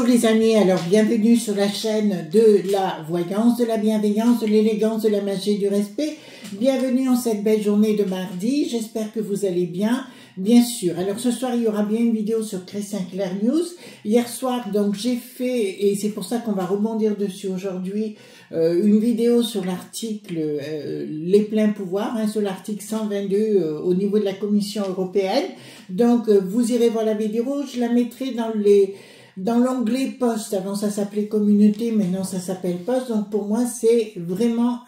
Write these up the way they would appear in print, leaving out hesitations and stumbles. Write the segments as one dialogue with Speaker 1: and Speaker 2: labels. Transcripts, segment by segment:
Speaker 1: les amis, alors bienvenue sur la chaîne de la voyance, de la bienveillance, de l'élégance, de la magie et du respect. Bienvenue en cette belle journée de mardi, j'espère que vous allez bien. Bien sûr, alors ce soir il y aura bien une vidéo sur Christian Clair News. Hier soir donc j'ai fait, et c'est pour ça qu'on va rebondir dessus aujourd'hui, une vidéo sur l'article les pleins pouvoirs, sur l'article 122 au niveau de la Commission européenne. Donc vous irez voir la vidéo, je la mettrai dans l'onglet post. Avant ça s'appelait communauté, maintenant ça s'appelle post. Donc pour moi c'est vraiment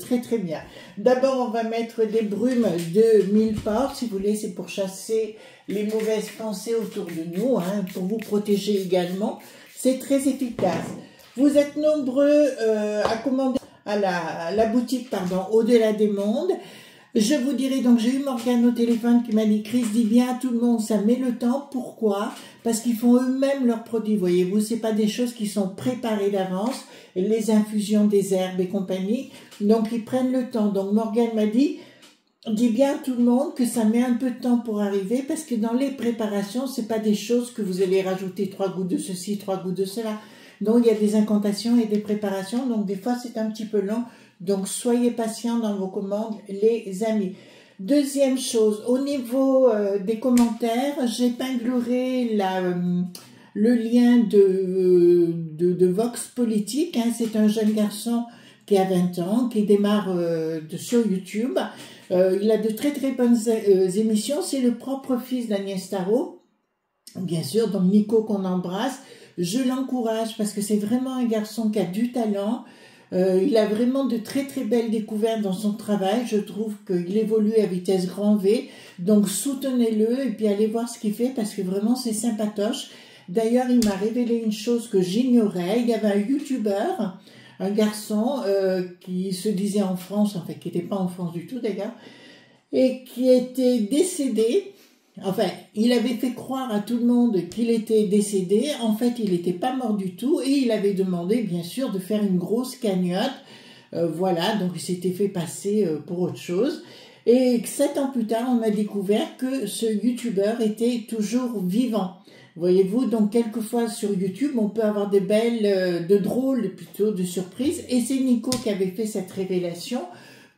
Speaker 1: très très bien. D'abord on va mettre des brumes de 1000 portes, si vous voulez, c'est pour chasser les mauvaises pensées autour de nous, pour vous protéger également. C'est très efficace. Vous êtes nombreux à commander à la boutique, Au-delà des mondes. Je vous dirai, donc j'ai eu Morgane au téléphone qui m'a dit, Chris, dis bien à tout le monde, ça met le temps. Pourquoi? Parce qu'ils font eux-mêmes leurs produits, voyez-vous, c'est pas des choses qui sont préparées d'avance, les infusions des herbes et compagnie, donc ils prennent le temps. Donc Morgane m'a dit, dis bien à tout le monde que ça met un peu de temps pour arriver, parce que dans les préparations, c'est pas des choses que vous allez rajouter 3 gouttes de ceci, 3 gouttes de cela. Donc il y a des incantations et des préparations, donc des fois c'est un petit peu lent. Donc, soyez patients dans vos commandes, les amis. Deuxième chose, au niveau des commentaires, j'épinglerai le lien de Vox Politique. C'est un jeune garçon qui a 20 ans, qui démarre sur YouTube. Il a de très très bonnes émissions. C'est le propre fils d'Agnès Tarot, bien sûr, donc Nico qu'on embrasse. Je l'encourage parce que c'est vraiment un garçon qui a du talent. Il a vraiment de très très belles découvertes dans son travail. Je trouve qu'il évolue à vitesse grand V. Donc soutenez-le et puis allez voir ce qu'il fait parce que vraiment c'est sympatoche. D'ailleurs, il m'a révélé une chose que j'ignorais. Il y avait un YouTuber, un garçon qui se disait en France, en fait, qui n'était pas en France du tout d'ailleurs, et qui était décédé. Enfin, il avait fait croire à tout le monde qu'il était décédé. En fait, il n'était pas mort du tout. Et il avait demandé, bien sûr, de faire une grosse cagnotte. Voilà, donc il s'était fait passer pour autre chose. Et 7 ans plus tard, on a découvert que ce YouTuber était toujours vivant. Voyez-vous, donc quelquefois sur YouTube, on peut avoir des belles, de drôles plutôt, de surprises. Et c'est Nico qui avait fait cette révélation.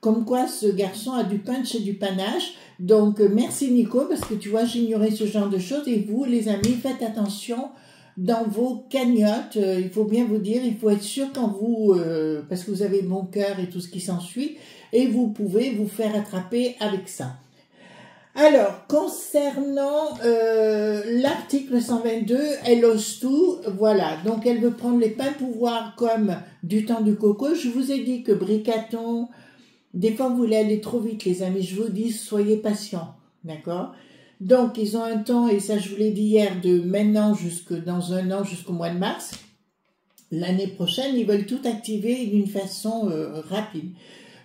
Speaker 1: Comme quoi ce garçon a du punch et du panache. Donc merci Nico, parce que tu vois, j'ignorais ce genre de choses. Et vous les amis, faites attention dans vos cagnottes. Il faut bien vous dire, il faut être sûr quand vous, parce que vous avez bon cœur et tout ce qui s'ensuit, et vous pouvez vous faire attraper avec ça. Alors, concernant l'article 122, elle ose tout, voilà, donc elle veut prendre les pleins pouvoirs comme du temps du coco. Je vous ai dit que Bricaton, des fois, vous voulez aller trop vite, les amis. Je vous dis, soyez patients, d'accord? Donc, ils ont un temps, et ça, je vous l'ai dit hier, de maintenant dans un an, jusqu'au mois de mars. L'année prochaine, ils veulent tout activer d'une façon rapide.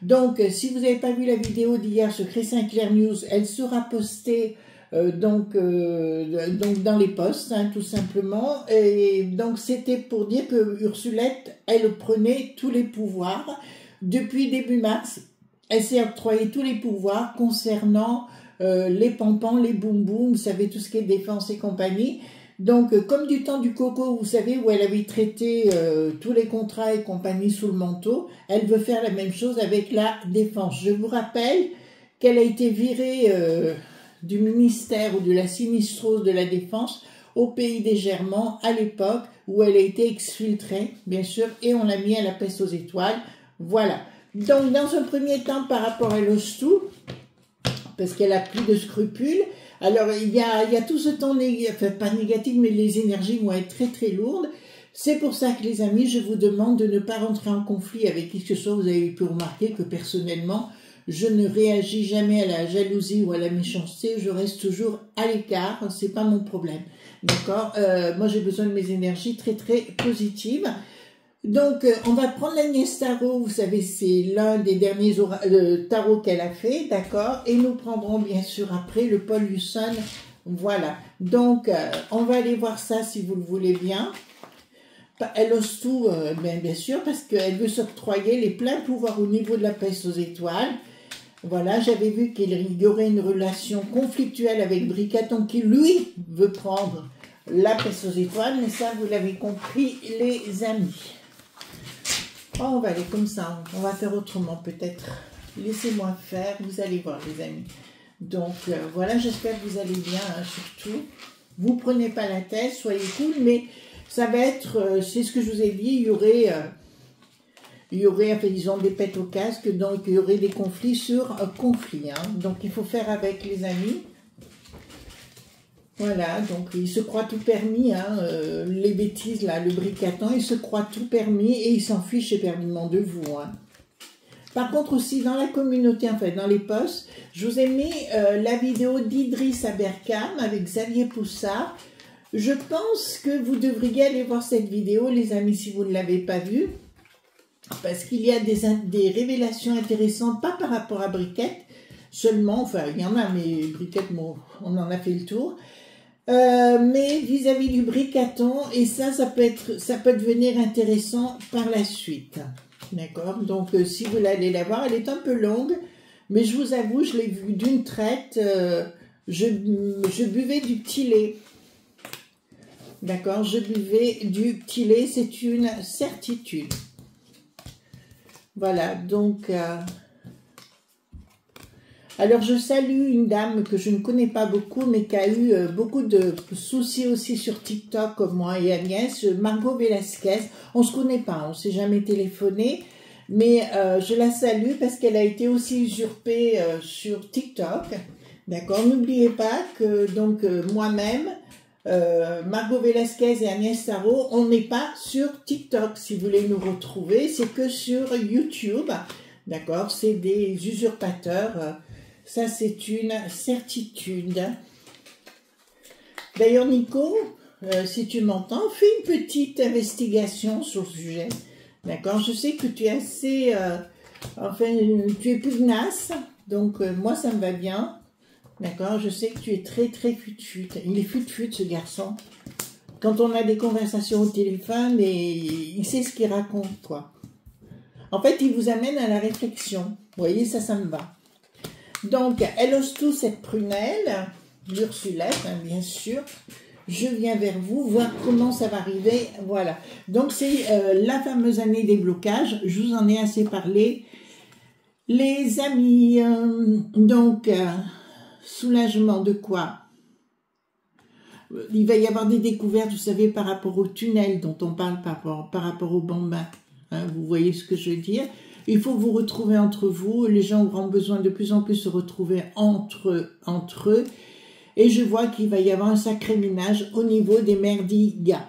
Speaker 1: Donc, si vous n'avez pas vu la vidéo d'hier sur Christian Clair News, elle sera postée donc dans les posts, tout simplement. Et donc, c'était pour dire que Ursulette, elle prenait tous les pouvoirs depuis début mars. Elle s'est octroyée tous les pouvoirs concernant les pompons, les boum boum, vous savez, tout ce qui est défense et compagnie. Donc, comme du temps du coco, vous savez, où elle avait traité tous les contrats et compagnie sous le manteau, elle veut faire la même chose avec la défense. Je vous rappelle qu'elle a été virée du ministère ou de la sinistrose de la défense au pays des Germans à l'époque où elle a été exfiltrée, bien sûr, et on l'a mis à la peste aux étoiles. Voilà. Donc, dans un premier temps, par rapport à l'Ostou, parce qu'elle a plus de scrupules, alors il y a tout ce temps négatif, enfin pas négatif, mais les énergies vont être très très lourdes. C'est pour ça que les amis, je vous demande de ne pas rentrer en conflit avec qui que ce soit. Vous avez pu remarquer que personnellement, je ne réagis jamais à la jalousie ou à la méchanceté, je reste toujours à l'écart, c'est pas mon problème. D'accord? Moi j'ai besoin de mes énergies très très positives. Donc, on va prendre l'Agnès Tarot, vous savez, c'est l'un des derniers tarots qu'elle a fait, d'accord? Et nous prendrons bien sûr après le Paul Husson, voilà. Donc, on va aller voir ça si vous le voulez bien. Elle ose tout, bien sûr, parce qu'elle veut s'octroyer les pleins pouvoirs au niveau de la peste aux étoiles. Voilà, j'avais vu qu'il y aurait une relation conflictuelle avec Bricaton qui, lui, veut prendre la pièce aux étoiles, mais ça, vous l'avez compris, les amis. Oh, on va aller comme ça, on va faire autrement peut-être. Laissez-moi faire, vous allez voir les amis. Donc voilà, j'espère que vous allez bien, hein, surtout. Vous prenez pas la tête, soyez cool, mais ça va être, c'est ce que je vous ai dit, il y aurait, enfin, disons, des pètes au casque, donc il y aurait des conflits sur conflits. Hein. Donc il faut faire avec les amis. Voilà, donc il se croit tout permis, hein, les bêtises là, le bricatant, il se croit tout permis et il s'en fiche éperdument de vous. Hein. Par contre aussi dans la communauté, en fait, dans les posts, je vous ai mis la vidéo d'Idriss Aberkam avec Xavier Poussard. Je pense que vous devriez aller voir cette vidéo, les amis, si vous ne l'avez pas vue, parce qu'il y a des révélations intéressantes, pas par rapport à Briquette, seulement, enfin il y en a, mais Briquette, bon, on en a fait le tour, mais vis-à-vis du bricaton, et ça peut devenir intéressant par la suite. D'accord? Donc, si vous allez la voir, elle est un peu longue, mais je vous avoue, je l'ai vue d'une traite, je buvais du petit lait. D'accord? Je buvais du petit lait, c'est une certitude. Voilà, donc... Alors, je salue une dame que je ne connais pas beaucoup, mais qui a eu beaucoup de soucis aussi sur TikTok, comme moi et Agnès, Margot Velasquez. On ne se connaît pas, on ne s'est jamais téléphoné, mais je la salue parce qu'elle a été aussi usurpée sur TikTok. D'accord? N'oubliez pas que donc moi-même, Margot Velasquez et Agnès Sarraud, on n'est pas sur TikTok. Si vous voulez nous retrouver, c'est que sur YouTube. D'accord? C'est des usurpateurs. Ça, c'est une certitude. D'ailleurs, Nico, si tu m'entends, fais une petite investigation sur le sujet. D'accord? Je sais que tu es assez... enfin, tu es pugnace. Donc, moi, ça me va bien. D'accord? Je sais que tu es très, très fut-fut. Il est fut-fut, ce garçon. Quand on a des conversations au téléphone, et il sait ce qu'il raconte, quoi. En fait, il vous amène à la réflexion. Vous voyez, ça me va. Donc, elle ose tout cette prunelle, l'Ursulette, hein, bien sûr. Je viens vers vous, voir comment ça va arriver. Voilà. Donc, c'est la fameuse année des blocages. Je vous en ai assez parlé. Les amis, donc, soulagement de quoi? Il va y avoir des découvertes, vous savez, par rapport au tunnel dont on parle par rapport au bambin. Hein, vous voyez ce que je veux dire? Il faut vous retrouver entre vous. Les gens auront besoin de plus en plus de se retrouver entre eux. Et je vois qu'il va y avoir un sacré ménage au niveau des merdigas.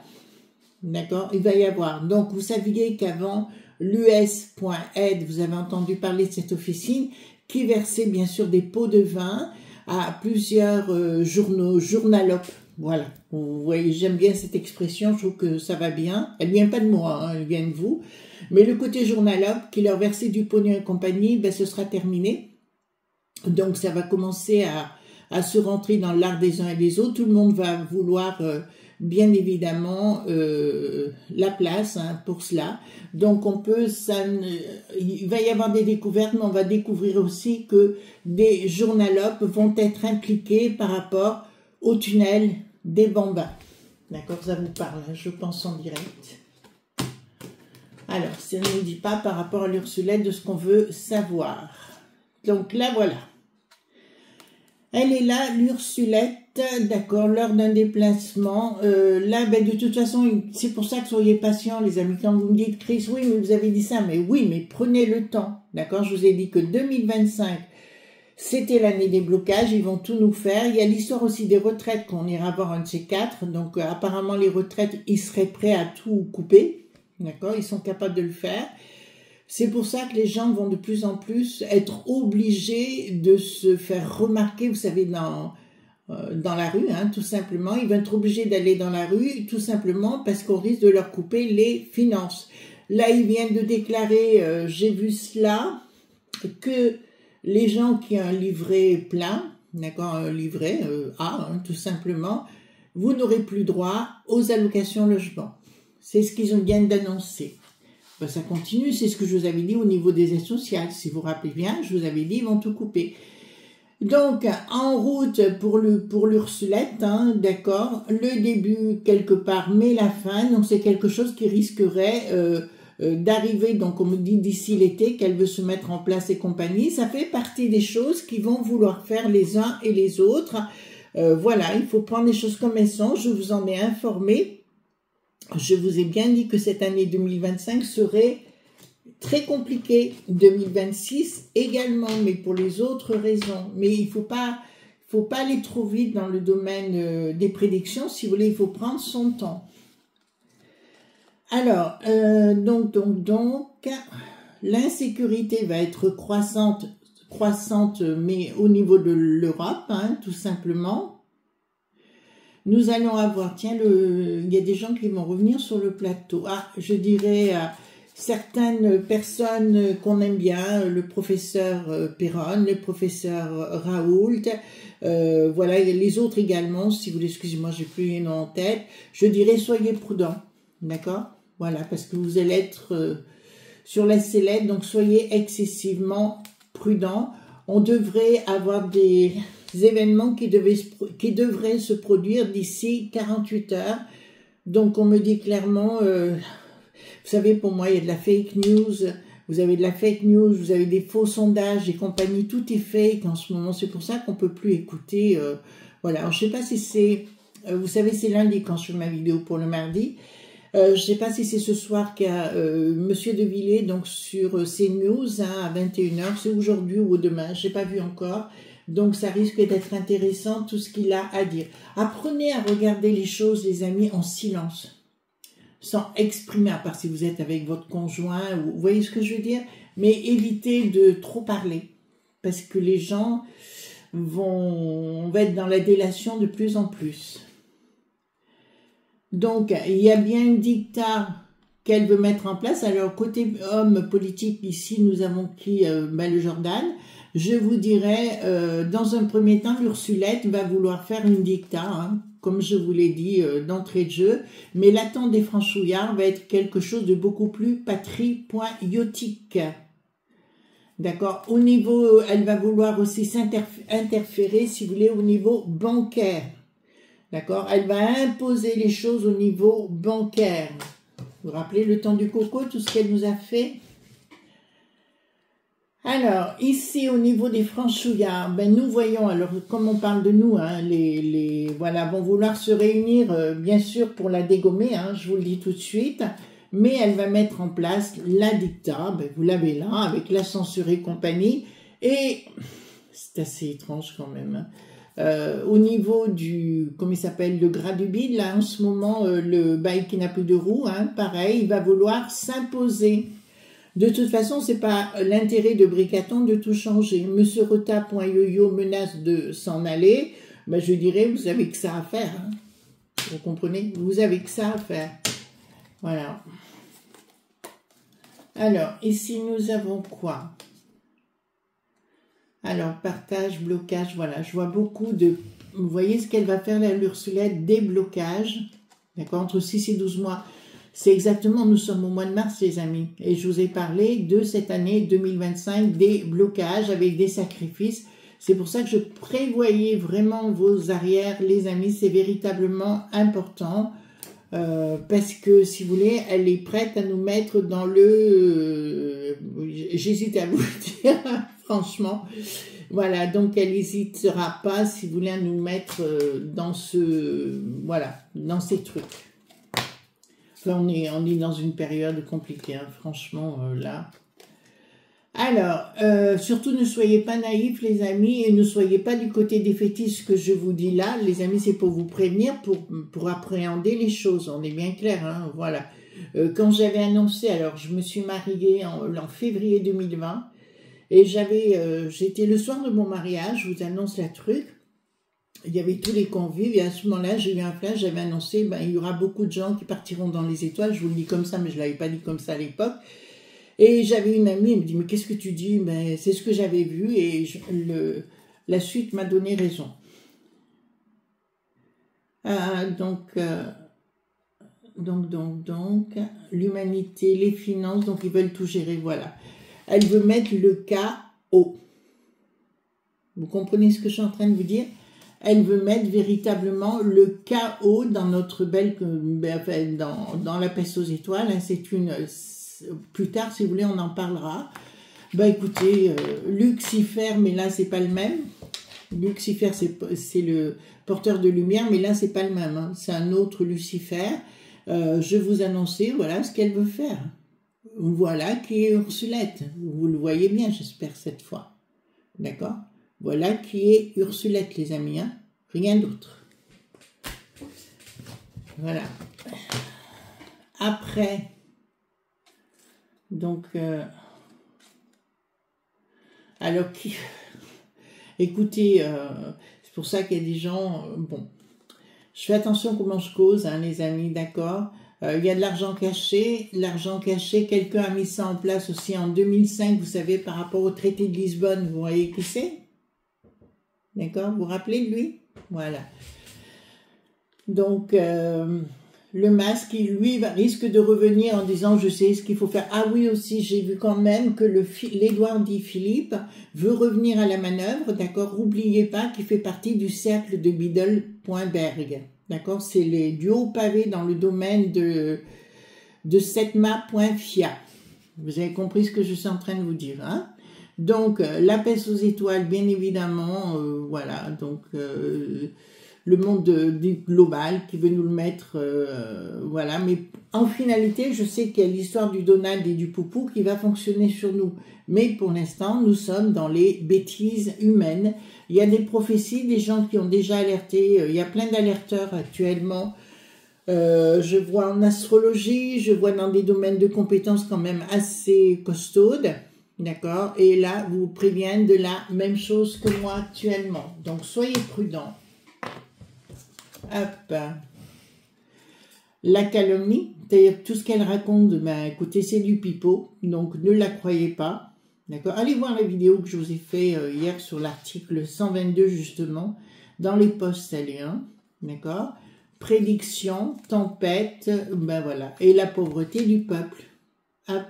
Speaker 1: D'accord? Il va y avoir. Donc, vous saviez qu'avant, l'US.aide, vous avez entendu parler de cette officine, qui versait bien sûr des pots de vin à plusieurs journalopes. Voilà. Vous voyez, j'aime bien cette expression, je trouve que ça va bien. Elle vient pas de moi, hein, elle vient de vous. Mais le côté journalope, qui leur versait du pognon et compagnie, ben, ce sera terminé. Donc, ça va commencer à se rentrer dans l'art des uns et des autres. Tout le monde va vouloir, bien évidemment, la place, hein, pour cela. Donc, il va y avoir des découvertes, mais on va découvrir aussi que des journalopes vont être impliqués par rapport au tunnel des bambins. D'accord, ça vous parle, hein, je pense en direct. Alors, ça ne nous dit pas par rapport à l'Ursulette de ce qu'on veut savoir. Donc là, voilà. Elle est là, l'Ursulette, d'accord, lors d'un déplacement. Là, ben, de toute façon, c'est pour ça que soyez patients, les amis. Quand vous me dites, Chris, oui, mais vous avez dit ça, mais oui, mais prenez le temps, d'accord. Je vous ai dit que 2025, c'était l'année des blocages, ils vont tout nous faire. Il y a l'histoire aussi des retraites qu'on ira voir un de ces quatre. Donc, apparemment, les retraites, ils seraient prêts à tout couper. D'accord, ils sont capables de le faire. C'est pour ça que les gens vont de plus en plus être obligés de se faire remarquer, vous savez, dans la rue, hein, tout simplement. Ils vont être obligés d'aller dans la rue, tout simplement parce qu'on risque de leur couper les finances. Là, ils viennent de déclarer, j'ai vu cela, que les gens qui ont un livret plein, d'accord, un livret A, hein, tout simplement, vous n'aurez plus droit aux allocations logement. C'est ce qu'ils viennent d'annoncer. Ben, ça continue, c'est ce que je vous avais dit au niveau des aides sociales. Si vous vous rappelez bien, je vous avais dit, ils vont tout couper. Donc, en route pour l'Ursulette, hein, d'accord, le début quelque part, mais la fin, donc c'est quelque chose qui risquerait d'arriver, donc on me dit d'ici l'été, qu'elle veut se mettre en place et compagnie. Ça fait partie des choses qui vont vouloir faire les uns et les autres. Voilà, il faut prendre les choses comme elles sont, je vous en ai informé. Je vous ai bien dit que cette année 2025 serait très compliquée, 2026 également, mais pour les autres raisons. Mais il faut pas aller trop vite dans le domaine des prédictions. Si vous voulez, il faut prendre son temps. Alors, donc, l'insécurité va être croissante, mais au niveau de l'Europe, hein, tout simplement. Nous allons avoir, tiens, il y a des gens qui vont revenir sur le plateau. Ah, je dirais certaines personnes qu'on aime bien, le professeur Perron, le professeur Raoult, voilà, et les autres également, si vous voulez, excusez-moi, j'ai plus les noms en tête. Je dirais, soyez prudents, d'accord? Voilà, parce que vous allez être sur la sellette, donc soyez excessivement prudents. On devrait avoir des événements qui devraient se produire d'ici 48 heures. Donc on me dit clairement, vous savez, pour moi il y a de la fake news, vous avez de la fake news, vous avez des faux sondages et compagnie, tout est fake en ce moment, c'est pour ça qu'on peut plus écouter, voilà. Alors je sais pas si c'est, vous savez c'est lundi quand je fais ma vidéo pour le mardi, je sais pas si c'est ce soir qu'il y a Monsieur De Villiers, donc sur CNews, hein, à 21 h, c'est aujourd'hui ou demain, j'ai pas vu encore. Donc ça risque d'être intéressant tout ce qu'il a à dire. Apprenez à regarder les choses, les amis, en silence, sans exprimer, à part si vous êtes avec votre conjoint, ou, vous voyez ce que je veux dire, mais évitez de trop parler, parce que les gens vont être dans la délation de plus en plus. Donc il y a bien une dictat qu'elle veut mettre en place. Alors côté homme politique, ici nous avons qui, le Jordan. Je vous dirais, dans un premier temps, l'Ursulette va vouloir faire une dicta, hein, comme je vous l'ai dit d'entrée de jeu, mais l'attente des franchouillards va être quelque chose de beaucoup plus patriotique. D'accord? Au niveau, elle va vouloir aussi s'interférer, si vous voulez, au niveau bancaire. D'accord? Elle va imposer les choses au niveau bancaire. Vous vous rappelez le temps du coco, tout ce qu'elle nous a fait? Alors, ici, au niveau des franchouillards, ben, nous voyons, alors, comme on parle de nous, hein, voilà, vont vouloir se réunir, bien sûr, pour la dégommer, hein, je vous le dis tout de suite, mais elle va mettre en place la dicta, ben, vous l'avez là, avec la censure et compagnie, et c'est assez étrange quand même, hein. Au niveau du, comment il s'appelle, le gras du bide, là, en ce moment, le bail qui n'a plus de roue, hein, pareil, il va vouloir s'imposer. De toute façon, c'est pas l'intérêt de Bricaton de tout changer. Monsieur Rota.yoyo menace de s'en aller. Ben, je dirais, vous avez que ça à faire. Hein. Vous comprenez? Vous avez que ça à faire. Voilà. Alors, ici, nous avons quoi? Alors, partage, blocage, voilà. Je vois beaucoup de... Vous voyez ce qu'elle va faire, l'Ursulette? Des blocages. D'accord? Entre 6 et 12 mois. C'est exactement, nous sommes au mois de mars, les amis. Et je vous ai parlé de cette année 2025, des blocages avec des sacrifices. C'est pour ça que je prévoyais vraiment vos arrières, les amis. C'est véritablement important. Parce que, si vous voulez, elle est prête à nous mettre dans le... j'hésite à vous le dire, franchement. Voilà, donc elle n'hésitera pas, si vous voulez, à nous mettre dans ce... Voilà, dans ces trucs. Enfin, on est dans une période compliquée, hein, franchement, là. Alors, surtout ne soyez pas naïfs, les amis, et ne soyez pas du côté défaitiste que je vous dis là. Les amis, c'est pour vous prévenir, pour appréhender les choses. On est bien clair, hein, voilà. Quand j'avais annoncé, alors je me suis mariée en février 2020, et j'étais le soir de mon mariage, je vous annonce la truc. Il y avait tous les convives et à ce moment-là, j'ai eu un flash, j'avais annoncé, ben, il y aura beaucoup de gens qui partiront dans les étoiles. Je vous le dis comme ça, mais je ne l'avais pas dit comme ça à l'époque. Et j'avais une amie, elle me dit, mais qu'est-ce que tu dis? Ben, c'est ce que j'avais vu et la suite m'a donné raison. Donc, l'humanité, les finances, donc ils veulent tout gérer, voilà. Elle veut mettre le chaos. Vous comprenez ce que je suis en train de vous dire? Elle veut mettre véritablement le chaos dans notre belle, dans la peste aux étoiles. C'est une, plus tard, si vous voulez, on en parlera. Bah écoutez, Lucifer, mais là c'est pas le même. Lucifer, c'est le porteur de lumière, mais là c'est pas le même. Hein. C'est un autre Lucifer. Je vous annoncer, voilà ce qu'elle veut faire. Voilà qui est Ursulette. Vous le voyez bien, j'espère, cette fois. D'accord? Voilà qui est Ursulette, les amis. Hein? Rien d'autre. Voilà. Après, donc, alors, écoutez, c'est pour ça qu'il y a des gens, bon, je fais attention comment je cause, hein, les amis, d'accord? Il y a de l'argent caché. L'argent caché, quelqu'un a mis ça en place aussi en 2005, vous savez, par rapport au traité de Lisbonne. Vous voyez qui c'est? D'accord? Vous vous rappelez de lui? Voilà. Donc, le masque, lui, risque de revenir en disant, je sais ce qu'il faut faire. Ah oui, aussi, j'ai vu quand même que l'Édouard dit Philippe veut revenir à la manœuvre, d'accord? N'oubliez pas qu'il fait partie du cercle de Biddle.berg. D'accord, c'est les duos pavés dans le domaine de setma.fia. Vous avez compris ce que je suis en train de vous dire, hein? Donc, la peste aux étoiles, bien évidemment, voilà, donc le monde global qui veut nous le mettre, voilà, mais en finalité, je sais qu'il y a l'histoire du Donald et du Poupou qui va fonctionner sur nous, mais pour l'instant, nous sommes dans les bêtises humaines. Il y a des prophéties, des gens qui ont déjà alerté, il y a plein d'alerteurs actuellement, je vois en astrologie, je vois dans des domaines de compétences quand même assez costaudes, d'accord, et là, vous préviennent de la même chose que moi actuellement, donc soyez prudents. Hop. La calomnie, c'est-à-dire tout ce qu'elle raconte, ben écoutez, c'est du pipeau, donc ne la croyez pas. D'accord. Allez voir la vidéo que je vous ai fait hier sur l'article 122 justement, dans les posts L1, d'accord. Prédiction, tempête, ben voilà, et la pauvreté du peuple. Hop.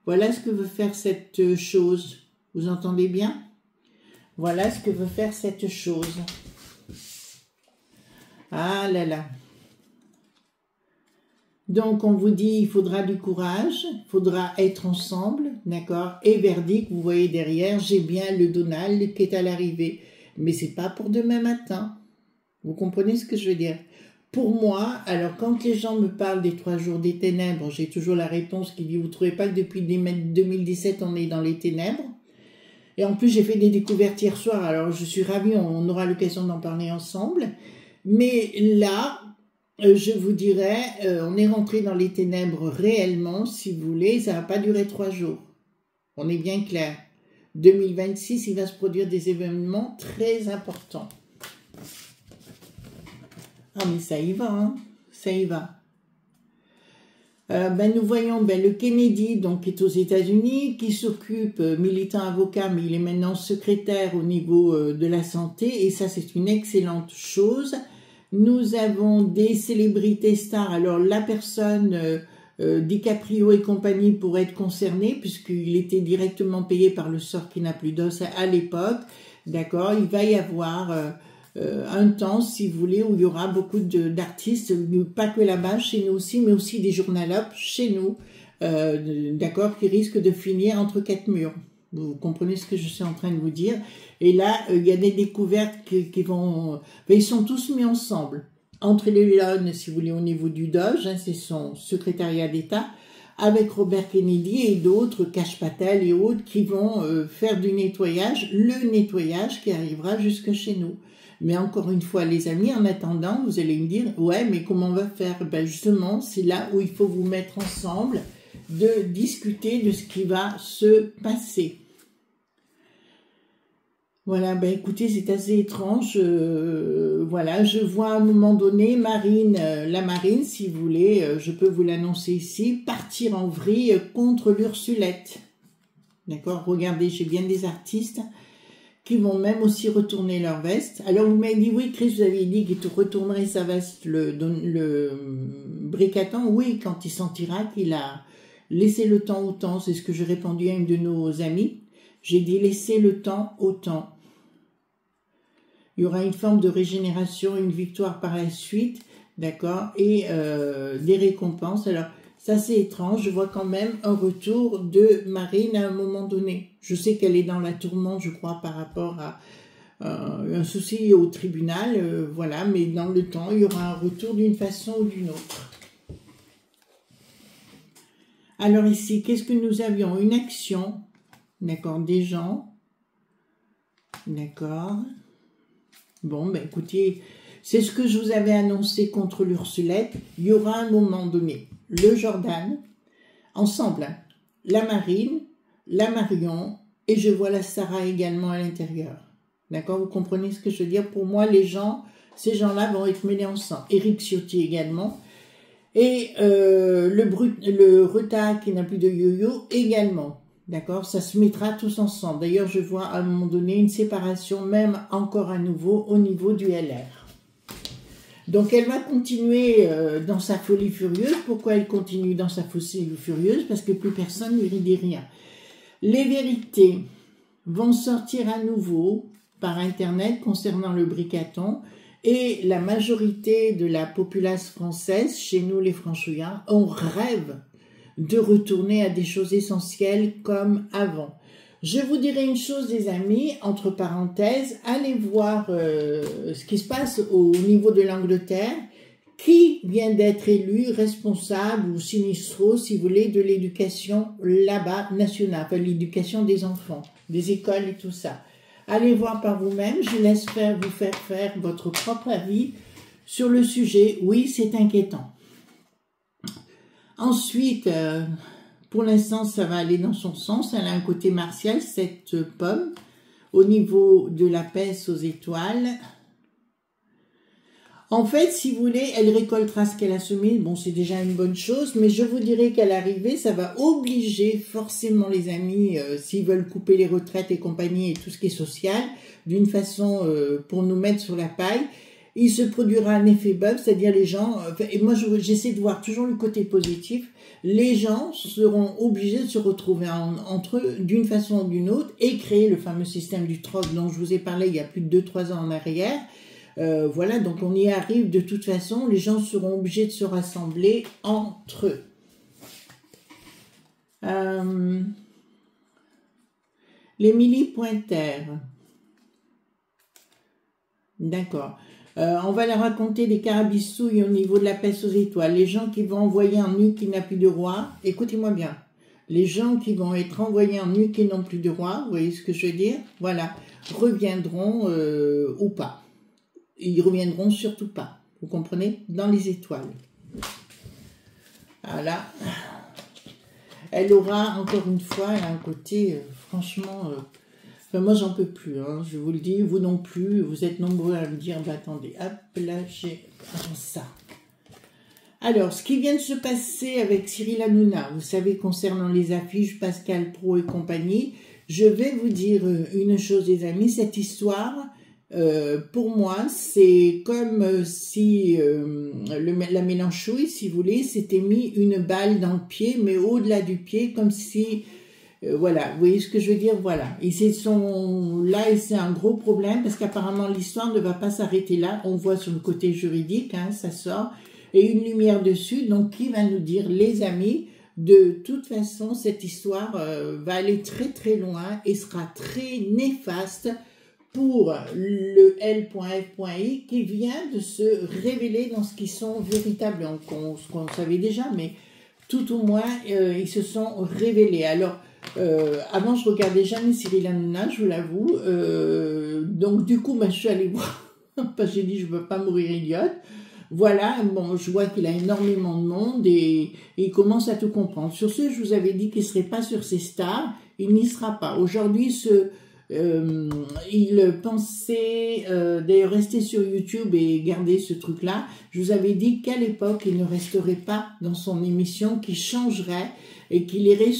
Speaker 1: Voilà ce que veut faire cette chose. Vous entendez bien? Voilà ce que veut faire cette chose. Ah là là. Donc, on vous dit, il faudra du courage, il faudra être ensemble, d'accord? Et verdict, vous voyez derrière, j'ai bien le Donald qui est à l'arrivée. Mais c'est pas pour demain matin. Vous comprenez ce que je veux dire? Pour moi, alors quand les gens me parlent des 3 jours des ténèbres, j'ai toujours la réponse qui dit, vous trouvez pas que depuis 2017, on est dans les ténèbres? Et en plus, j'ai fait des découvertes hier soir, alors je suis ravie, on aura l'occasion d'en parler ensemble. Mais là, je vous dirais, on est rentré dans les ténèbres réellement, si vous voulez, ça va pas durer 3 jours. On est bien clair. 2026, il va se produire des événements très importants. Ah mais ça y va, hein, ça y va. Nous voyons le Kennedy, donc, qui est aux États-Unis, qui s'occupe, militant avocat, mais il est maintenant secrétaire au niveau de la santé, et ça c'est une excellente chose. Nous avons des célébrités stars. Alors, la personne, DiCaprio et compagnie pourrait être concernée, puisqu'il était directement payé par le sort qui n'a plus d'os à l'époque. D'accord? Il va y avoir un temps, si vous voulez, où il y aura beaucoup d'artistes, pas que là-bas, chez nous aussi, mais aussi des journalopes chez nous, d'accord, qui risquent de finir entre 4 murs. Vous comprenez ce que je suis en train de vous dire? Et là, il y a des découvertes qui vont... ils sont tous mis ensemble. Entre les Elon, si vous voulez, au niveau du Doge, hein, c'est son secrétariat d'État, avec Robert Kennedy et d'autres, Kash Patel et autres, qui vont faire du nettoyage, le nettoyage qui arrivera jusque chez nous. Mais encore une fois, les amis, en attendant, vous allez me dire, ouais, mais comment on va faire? Justement, c'est là où il faut vous mettre ensemble, de discuter de ce qui va se passer. Voilà, écoutez, c'est assez étrange. Voilà, je vois à un moment donné Marine, la Marine, si vous voulez, je peux vous l'annoncer ici, partir en vrille contre l'Ursulette. D'accord? Regardez, j'ai bien des artistes qui vont même aussi retourner leur veste. Alors, vous m'avez dit, oui, Chris, vous avez dit qu'il retournerait sa veste, le Bricaton. Oui, quand il sentira qu'il a laissé le temps au temps. C'est ce que j'ai répondu à une de nos amies. J'ai dit, laissez le temps au temps. Il y aura une forme de régénération, une victoire par la suite, d'accord, et des récompenses. Alors, ça c'est étrange, je vois quand même un retour de Marine à un moment donné. Je sais qu'elle est dans la tourmente, je crois, par rapport à un souci au tribunal, voilà, mais dans le temps, il y aura un retour d'une façon ou d'une autre. Alors ici, qu'est-ce que nous avions? Une action, d'accord, des gens, d'accord. Bon, ben écoutez, c'est ce que je vous avais annoncé contre l'Ursulette. Il y aura un moment donné, le Jordan, ensemble, hein, la Marine, la Marion, et je vois la Sarah également à l'intérieur. D'accord, vous comprenez ce que je veux dire? Pour moi, ces gens-là vont être mêlés ensemble. Éric Ciotti également. Et le Reta qui n'a plus de yo-yo également. D'accord, ça se mettra tous ensemble. D'ailleurs, je vois à un moment donné une séparation, même encore à nouveau, au niveau du LR. Donc, elle va continuer dans sa folie furieuse. Pourquoi elle continue dans sa folie furieuse? Parce que plus personne ne lui dit rien. Les vérités vont sortir à nouveau par Internet concernant le bricaton. Et la majorité de la populace française, chez nous les franchouillards, on rêve de retourner à des choses essentielles comme avant. Je vous dirai une chose, les amis, entre parenthèses, allez voir ce qui se passe au niveau de l'Angleterre, qui vient d'être élu responsable ou sinistro, si vous voulez, de l'éducation là-bas nationale, enfin l'éducation des enfants, des écoles et tout ça. Allez voir par vous-même, je laisse vous faire votre propre avis sur le sujet. Oui, c'est inquiétant. Ensuite, pour l'instant, ça va aller dans son sens. Elle a un côté martial, cette pomme, au niveau de la pèse aux étoiles. En fait, si vous voulez, elle récoltera ce qu'elle a semé. Bon, c'est déjà une bonne chose, mais je vous dirais qu'à l'arrivée, ça va obliger forcément les amis, s'ils veulent couper les retraites et compagnie et tout ce qui est social, d'une façon pour nous mettre sur la paille, il se produira un effet buzz, c'est-à-dire les gens, et moi j'essaie de voir toujours le côté positif, les gens seront obligés de se retrouver entre eux d'une façon ou d'une autre et créer le fameux système du troc dont je vous ai parlé il y a plus de 2-3 ans en arrière. Voilà, donc on y arrive de toute façon, les gens seront obligés de se rassembler entre eux. Les millipointaires. D'accord. On va leur raconter des carabistouilles au niveau de la peste aux étoiles. Les gens qui vont envoyer un nu qui n'a plus de roi, écoutez-moi bien. Les gens qui vont être envoyés en nu qui n'ont plus de roi, vous voyez ce que je veux dire? Voilà, reviendront ou pas. Ils reviendront surtout pas, vous comprenez? Dans les étoiles. Voilà. Elle aura, encore une fois, elle a un côté, franchement... Enfin, moi, j'en peux plus, hein, je vous le dis, vous non plus. Vous êtes nombreux à me dire, bah attendez, hop, là, j'ai ça. Alors, ce qui vient de se passer avec Cyril Hanouna, vous savez, concernant les affiches, Pascal Praud et compagnie, je vais vous dire une chose, les amis, cette histoire... pour moi, c'est comme si la mélanchouille, si vous voulez, s'était mis une balle dans le pied, mais au-delà du pied, comme si, voilà, vous voyez ce que je veux dire, voilà. Et là, et c'est un gros problème, parce qu'apparemment, l'histoire ne va pas s'arrêter là, on voit sur le côté juridique, hein, ça sort, et une lumière dessus, donc qui va nous dire, les amis, de toute façon, cette histoire va aller très très loin, et sera très néfaste, pour le L.F.I qui vient de se révéler dans ce qui sont véritables, ce qu'on savait déjà, mais tout au moins, ils se sont révélés. Alors, avant, je regardais jamais Cyril Hanouna, je vous l'avoue, donc du coup, je suis allée voir, parce que j'ai dit, je ne veux pas mourir idiote. Voilà, bon, je vois qu'il a énormément de monde et il commence à tout comprendre. Sur ce, je vous avais dit qu'il ne serait pas sur ces stars, il n'y sera pas. Aujourd'hui, il pensait d'ailleurs rester sur YouTube et garder ce truc-là. Je vous avais dit qu'à l'époque, il ne resterait pas dans son émission, qu'il changerait et qu'il irait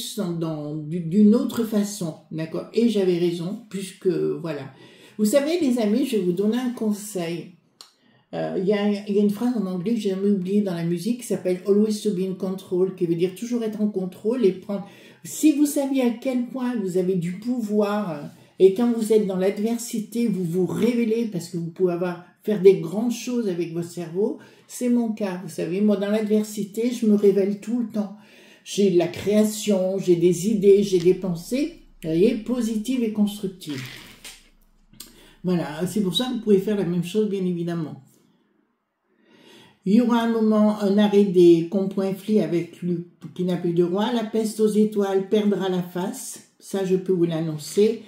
Speaker 1: d'une autre façon, d'accord? Et j'avais raison, puisque, voilà. Vous savez, les amis, je vais vous donner un conseil. Il y a une phrase en anglais que j'ai jamais oubliée dans la musique qui s'appelle « Always to be in control », qui veut dire toujours être en contrôle et prendre... Si vous saviez à quel point vous avez du pouvoir... Et quand vous êtes dans l'adversité, vous vous révélez parce que vous pouvez faire des grandes choses avec votre cerveau. C'est mon cas, vous savez. Moi, dans l'adversité, je me révèle tout le temps. J'ai de la création, j'ai des idées, j'ai des pensées, vous voyez, positives et constructives. Voilà, c'est pour ça que vous pouvez faire la même chose, bien évidemment. Il y aura un moment, un arrêt des compoints-flis avec lui qui n'a plus de roi. La peste aux étoiles perdra la face. Ça, je peux vous l'annoncer.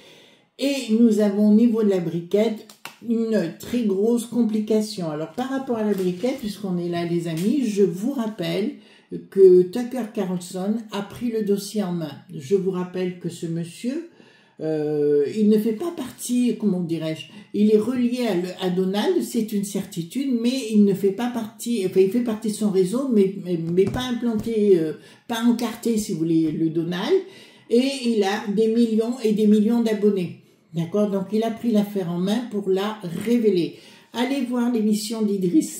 Speaker 1: Et nous avons au niveau de la briquette une très grosse complication. Alors, par rapport à la briquette, puisqu'on est là, les amis, je vous rappelle que Tucker Carlson a pris le dossier en main. Je vous rappelle que ce monsieur... il ne fait pas partie, comment dirais-je, il est relié à Donald, c'est une certitude, mais il ne fait pas partie, enfin il fait partie de son réseau, mais pas implanté, pas encarté si vous voulez, le Donald, et il a des millions et des millions d'abonnés, d'accord? Donc il a pris l'affaire en main pour la révéler. Allez voir l'émission d'Idriss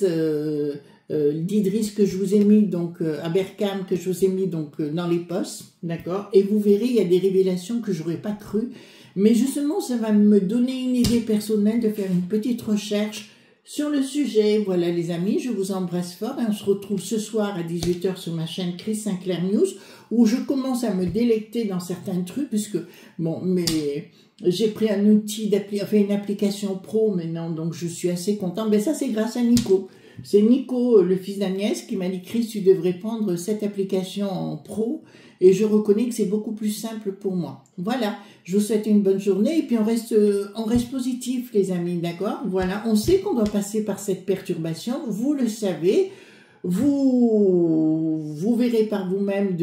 Speaker 1: que je vous ai mis donc à Berkham, que je vous ai mis donc dans les posts, d'accord, et vous verrez, il y a des révélations que j'aurais pas cru, mais justement ça va me donner une idée personnelle de faire une petite recherche sur le sujet. Voilà les amis, je vous embrasse fort et on se retrouve ce soir à 18 h sur ma chaîne Chris Sinclair News, où je commence à me délecter dans certains trucs, puisque bon, mais j'ai pris un outil une application pro maintenant, donc je suis assez content. Ben ça c'est grâce à Nico. C'est Nico, le fils d'Agnès, qui m'a dit « Chris, tu devrais prendre cette application en pro » et je reconnais que c'est beaucoup plus simple pour moi. Voilà, je vous souhaite une bonne journée et puis on reste positif les amis, d'accord? Voilà, on sait qu'on doit passer par cette perturbation, vous le savez, vous verrez par vous-même,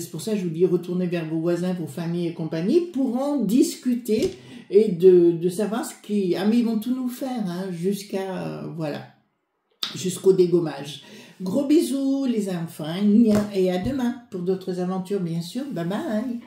Speaker 1: c'est pour ça que je vous dis retournez vers vos voisins, vos familles et compagnie pour en discuter et de savoir ce qui... Ah mais ils vont tout nous faire, hein, jusqu'à... voilà. Jusqu'au dégommage. Gros bisous les enfants et à demain pour d'autres aventures bien sûr. Bye bye.